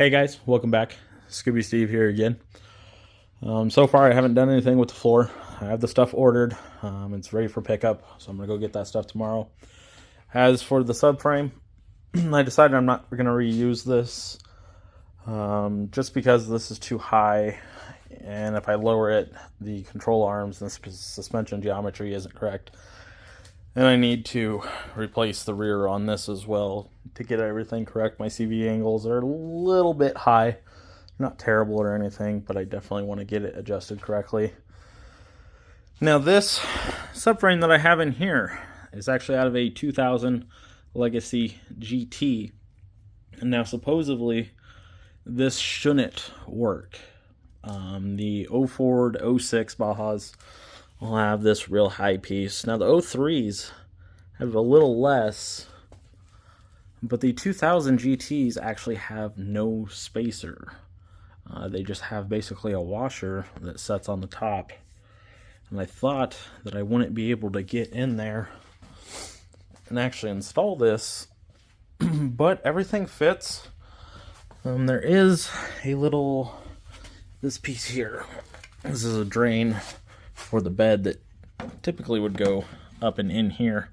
Hey guys, welcome back. Scooby Steve here again. So far I haven't done anything with the floor. I have the stuff ordered. It's ready for pickup, so I'm going to go get that stuff tomorrow. As for the subframe, I decided I'm not going to reuse this just because this is too high, and if I lower it, the control arms and the suspension geometry isn't correct. And I need to replace the rear on this as well to get everything correct. My CV angles are a little bit high. Not terrible or anything, but I definitely want to get it adjusted correctly. Now this subframe that I have in here is actually out of a 2000 Legacy GT. And now supposedly this shouldn't work. The 04 to 06 Bajas will have this real high piece. Now the 03s have a little less, but the 2000 GTs actually have no spacer. They just have basically a washer that sets on the top. And I thought that I wouldn't be able to get in there and actually install this, but everything fits. There is a little, this piece here. This is a drain for the bed that typically would go up and in here.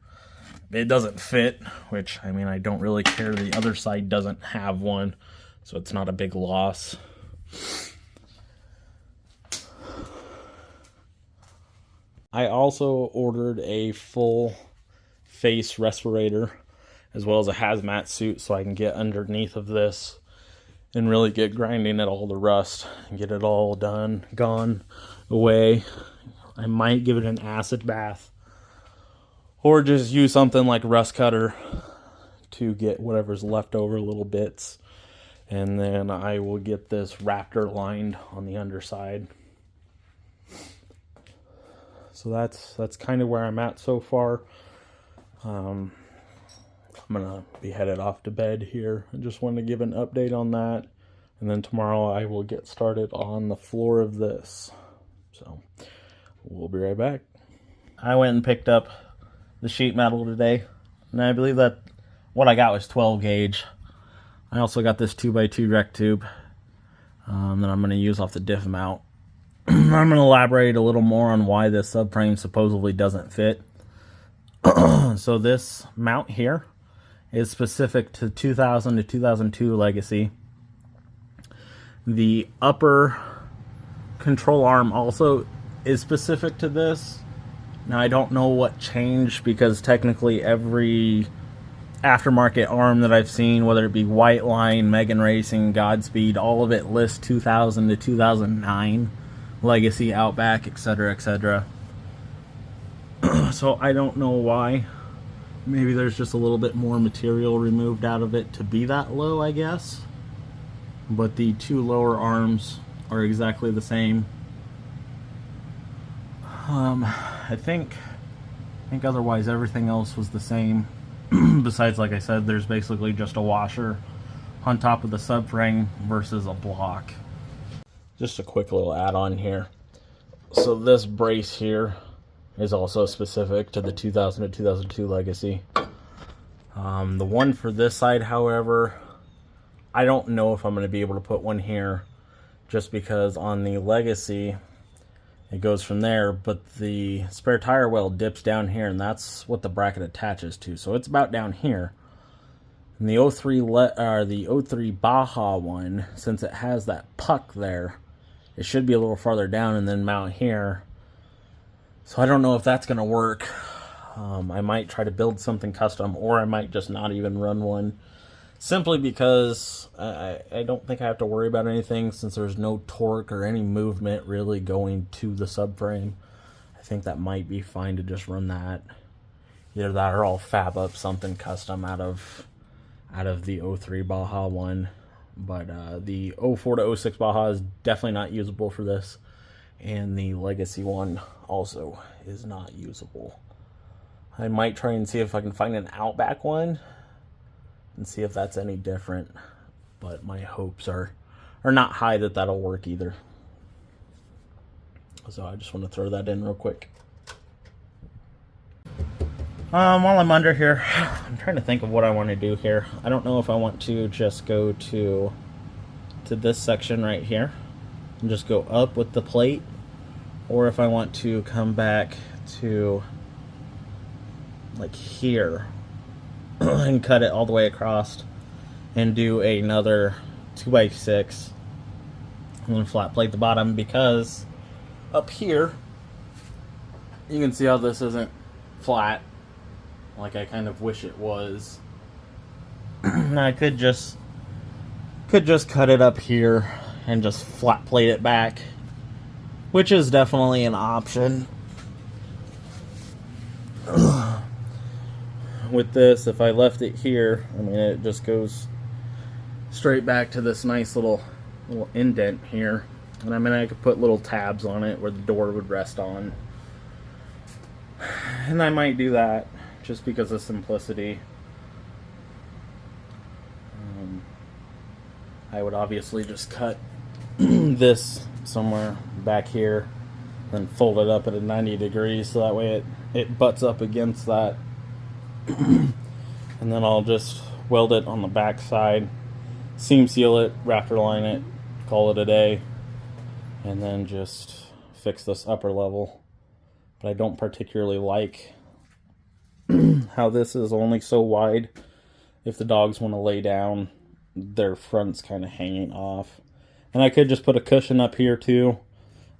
It doesn't fit, which, I mean, I don't really care. The other side doesn't have one, so it's not a big loss. I also ordered a full face respirator as well as a hazmat suit so I can get underneath of this and really get grinding at all the rust and get it all done, gone, away. I might give it an acid bath or just use something like rust cutter to get whatever's left over little bits. And then I will get this Raptor lined on the underside. So that's kind of where I'm at so far. I'm gonna be headed off to bed here. I just wanted to give an update on that, and then tomorrow I will get started on the floor of this. So we'll be right back. I went and picked up the sheet metal today, and I believe that what I got was 12 gauge. I also got this 2x2 rec tube that I'm going to use off the diff mount. I'm going to elaborate a little more on why this subframe supposedly doesn't fit. So this mount here is specific to 2000 to 2002 Legacy. The upper control arm also is specific to this. Now I don't know what changed, because technically every aftermarket arm that I've seen, whether it be White Line, Megan Racing, Godspeed, all of it lists 2000 to 2009 Legacy, Outback, etc., etc. So I don't know why. Maybe there's just a little bit more material removed out of it to be that low, I guess. But the two lower arms are exactly the same. I think otherwise everything else was the same. Besides, like I said, there's basically just a washer on top of the subframe versus a block. Just a quick little add-on here. So this brace here is also specific to the 2000 to 2002 Legacy. The one for this side, however, I don't know if I'm going to be able to put one here, just because on the Legacy it goes from there, but the spare tire well dips down here, and that's what the bracket attaches to. So it's about down here. And the 03 Baja one, since it has that puck there, it should be a little farther down and then mount here. So I don't know if that's going to work. I might try to build something custom, or I might just not even run one. Simply because I don't think I have to worry about anything, since there's no torque or any movement really going to the subframe. I think that might be fine to just run that. Either that or I'll fab up something custom out of the 03 Baja one. But the 04 to 06 Baja is definitely not usable for this. And the Legacy one also is not usable. I might try and see if I can find an Outback one and see if that's any different, but my hopes are not high that that'll work either. So I just want to throw that in real quick. While I'm under here, I'm trying to think of what I want to do here. I don't know if I want to just go to to this section right here and just go up with the plate, or if I want to come back to like here and cut it all the way across and do another 2x6 and then flat plate the bottom, because up here you can see how this isn't flat like I kind of wish it was. I could just cut it up here and just flat plate it back, which is definitely an option. With this, if I left it here, I mean, it just goes straight back to this nice little indent here. And I mean, I could put little tabs on it where the door would rest on. And I might do that just because of simplicity. I would obviously just cut this somewhere back here, then fold it up at a 90 degrees so that way it butts up against that. And then I'll just weld it on the back side, seam seal it, rafter line it, call it a day, and then just fix this upper level. But I don't particularly like how this is only so wide. If the dogs want to lay down, their front's kind of hanging off. And I could just put a cushion up here too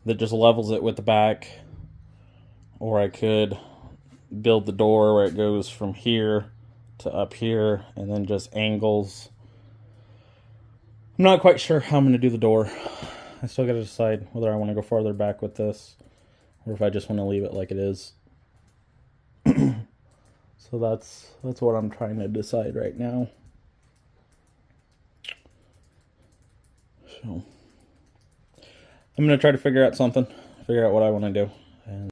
that just levels it with the back, or I could build the door where it goes from here to up here and then just angles. I'm not quite sure how I'm going to do the door. I still got to decide whether I want to go farther back with this or if I just want to leave it like it is. So that's what I'm trying to decide right now. So I'm going to try to figure out something, figure out what I want to do. And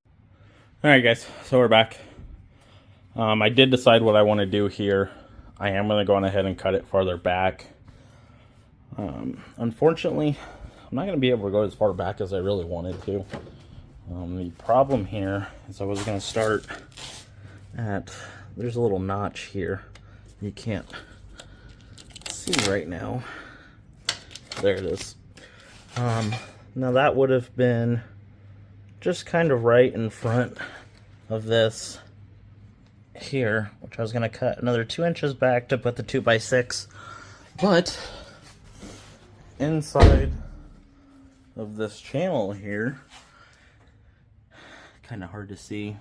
alright guys, so we're back. I did decide what I want to do here. I am going to go on ahead and cut it farther back. Unfortunately, I'm not going to be able to go as far back as I really wanted to. The problem here is I was going to start at, there's a little notch here. You can't see right now. There it is. Now that would have been just kind of right in front of this here, which I was going to cut another 2 inches back to put the 2x6. But inside of this channel here, kind of hard to see,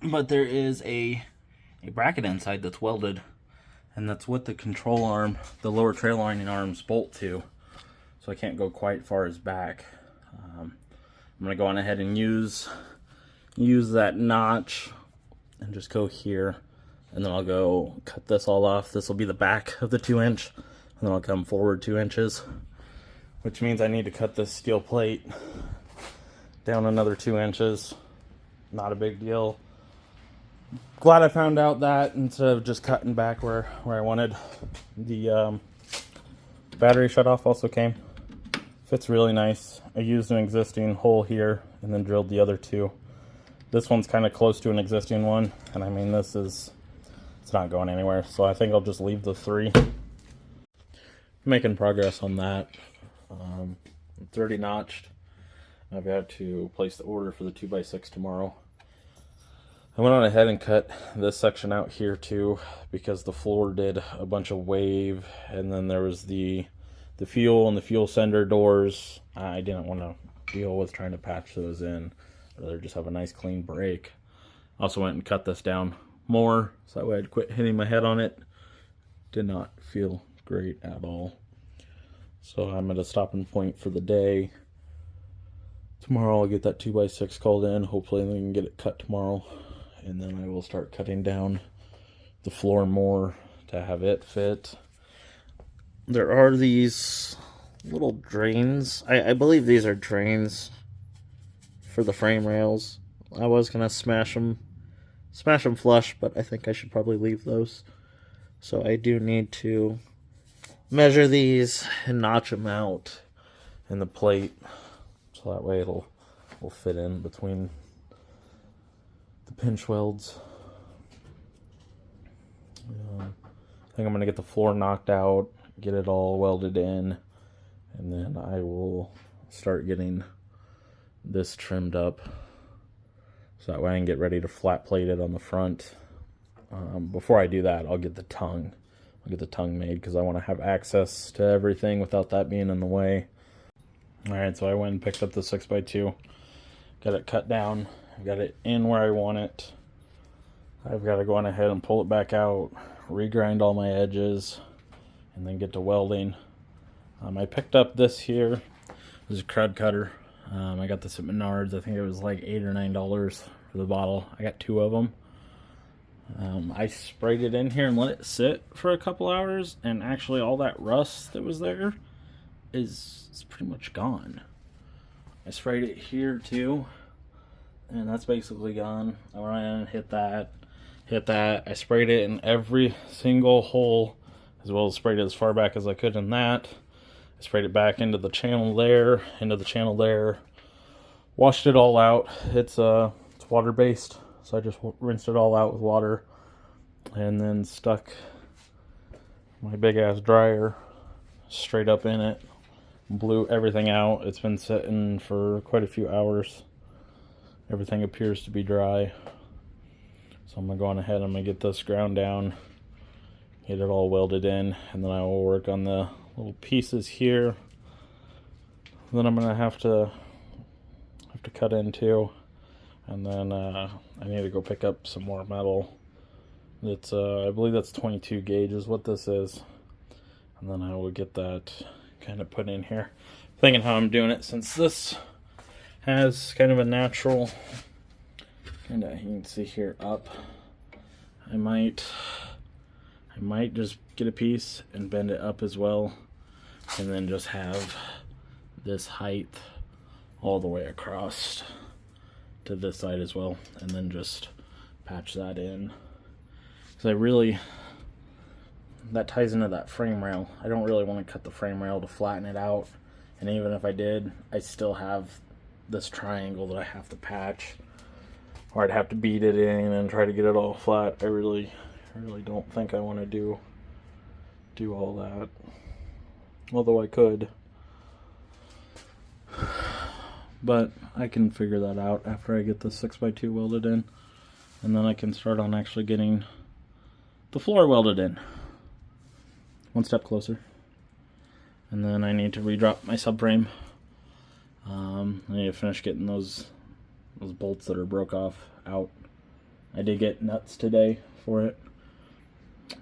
but there is a bracket inside that's welded, and that's what the control arm, the lower trail lining arms bolt to, so I can't go quite far as back. I'm going to go on ahead and use that notch and just go here, and then I'll go cut this all off. This will be the back of the 2 inch, and then I'll come forward 2 inches, which means I need to cut this steel plate down another 2 inches. Not a big deal. Glad I found out that instead of just cutting back where I wanted. The battery shutoff also came. Fits really nice. I used an existing hole here and then drilled the other two. This one's kind of close to an existing one, and I mean it's not going anywhere, so I think I'll just leave the 3. Making progress on that. It's already notched. I've got to place the order for the 2x6 tomorrow. I went on ahead and cut this section out here too, because the floor did a bunch of wave, and then there was the fuel and the fuel sender doors. I didn't want to deal with trying to patch those in. I'd rather just have a nice clean break. Also went and cut this down more, so that way I'd quit hitting my head on it. Did not feel great at all. So I'm at a stopping point for the day. Tomorrow I'll get that 2x6 called in. Hopefully we can get it cut tomorrow. And then I will start cutting down the floor more to have it fit. There are these little drains. I believe these are drains for the frame rails. I was going to smash them flush, but I think I should probably leave those. So I do need to measure these and notch them out in the plate, so that way it'll fit in between the pinch welds. I think I'm going to get the floor knocked out, get it all welded in, And then I will start getting this trimmed up, so that way I can get ready to flat plate it on the front. Before I do that, I'll get the tongue. I'll get the tongue made because I want to have access to everything without that being in the way. Alright, so I went and picked up the 6x2. Got it cut down. I got it in where I want it. I've got to go on ahead and pull it back out, regrind all my edges, and then get to welding. I picked up this here. This is a crud cutter. I got this at Menards. I think it was like $8 or $9 for the bottle. I got 2 of them. I sprayed it in here and let it sit for a couple hours, and actually all that rust that was there is pretty much gone. I sprayed it here too, and that's basically gone. I went in and hit that. I sprayed it in every single hole, as well as sprayed it as far back as I could in that. I sprayed it back into the channel there, washed it all out. It's water based, so I just rinsed it all out with water, and then stuck my big ass dryer straight up in it, blew everything out. It's been sitting for quite a few hours. Everything appears to be dry, so I'm gonna go on ahead. I'm gonna get this ground down, get it all welded in, and then I will work on the little pieces here. Then I'm gonna have to cut into, and then I need to go pick up some more metal. It's I believe that's 22 gauge is what this is, and then I will get that kind of put in here. Thinking how I'm doing it, since this has kind of a natural kind of, you can see here, up. I might just get a piece and bend it up as well, and then just have this height all the way across to this side as well, and then just patch that in, because that ties into that frame rail. I don't really want to cut the frame rail to flatten it out, and even if I did, I still have this triangle that I have to patch, or I'd have to beat it in and try to get it all flat. I really don't think I want to do all that, although I could, but I can figure that out after I get the 6x2 welded in, and then I can start on actually getting the floor welded in. One step closer. And then I need to re-drop my subframe. I need to finish getting those bolts that are broke off out. I did get nuts today for it,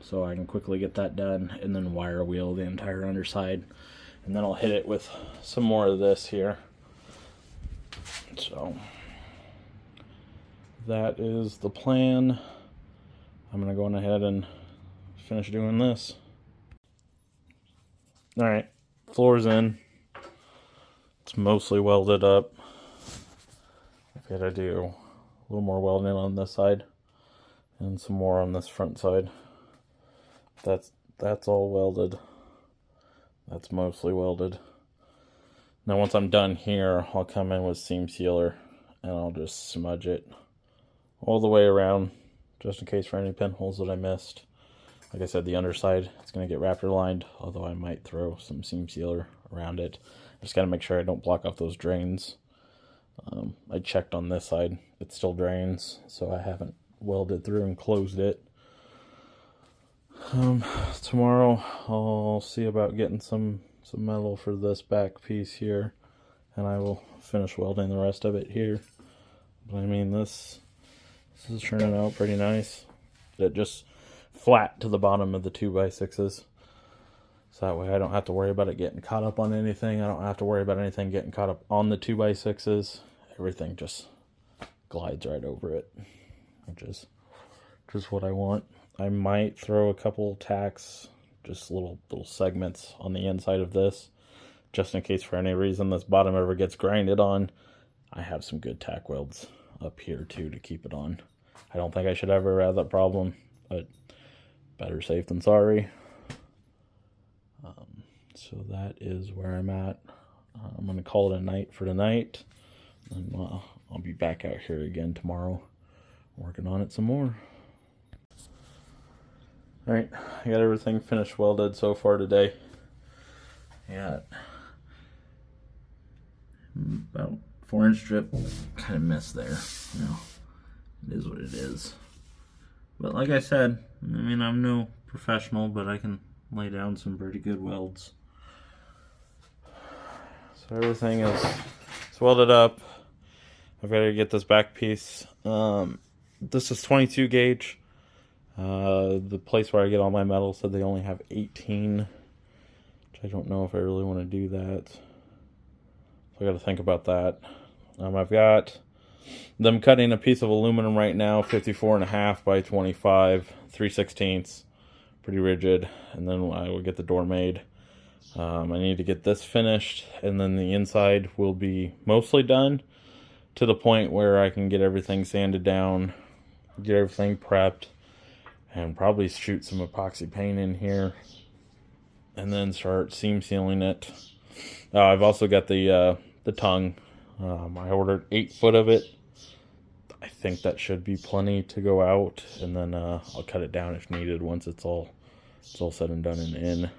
so I can quickly get that done, and then wire wheel the entire underside, and then I'll hit it with some more of this here. So that is the plan. I'm gonna go on ahead and finish doing this. Alright, floor's in. It's mostly welded up. I've got to do a little more welding on this side and some more on this front side. That's all welded. That's mostly welded. Now once I'm done here, I'll come in with seam sealer and I'll just smudge it all the way around, just in case for any pinholes that I missed. Like I said, the underside, it's going to get raptor lined, although I might throw some seam sealer around it. Just got to make sure I don't block off those drains. I checked on this side, it still drains, so I haven't welded through and closed it. Tomorrow I'll see about getting some metal for this back piece here, and I will finish welding the rest of it here. But I mean, this is turning out pretty nice. It just flat to the bottom of the 2x6s, so that way I don't have to worry about it getting caught up on anything. I don't have to worry about anything getting caught up on the 2x6s. Everything just glides right over it, which is just what I want. I might throw a couple tacks, just little segments on the inside of this, just in case for any reason this bottom ever gets grinded on. I have some good tack welds up here too to keep it on. I don't think I should ever have that problem, but better safe than sorry. So that is where I'm at. I'm going to call it a night for tonight, and I'll be back out here again tomorrow working on it some more. Alright, I got everything finished welded so far today. I got about 4-inch strip. Kind of missed there. You know, it is what it is. But like I said, I mean, I'm no professional, but I can lay down some pretty good welds. So everything is welded up. I've got to get this back piece. This is 22 gauge. The place where I get all my metal said they only have 18, which I don't know if I really want to do that. So I got to think about that. I've got them cutting a piece of aluminum right now, 54.5 by 25, 3/16, pretty rigid, and then I will get the door made. I need to get this finished, and then the inside will be mostly done to the point where I can get everything sanded down, get everything prepped, and probably shoot some epoxy paint in here, and then start seam sealing it. I've also got the tongue. I ordered 8 foot of it. I think that should be plenty to go out, and then I'll cut it down if needed once it's all said and done and in.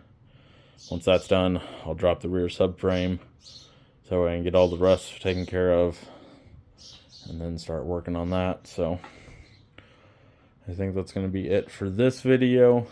Once that's done, I'll drop the rear subframe so I can get all the rust taken care of, and then start working on that. So I think that's going to be it for this video.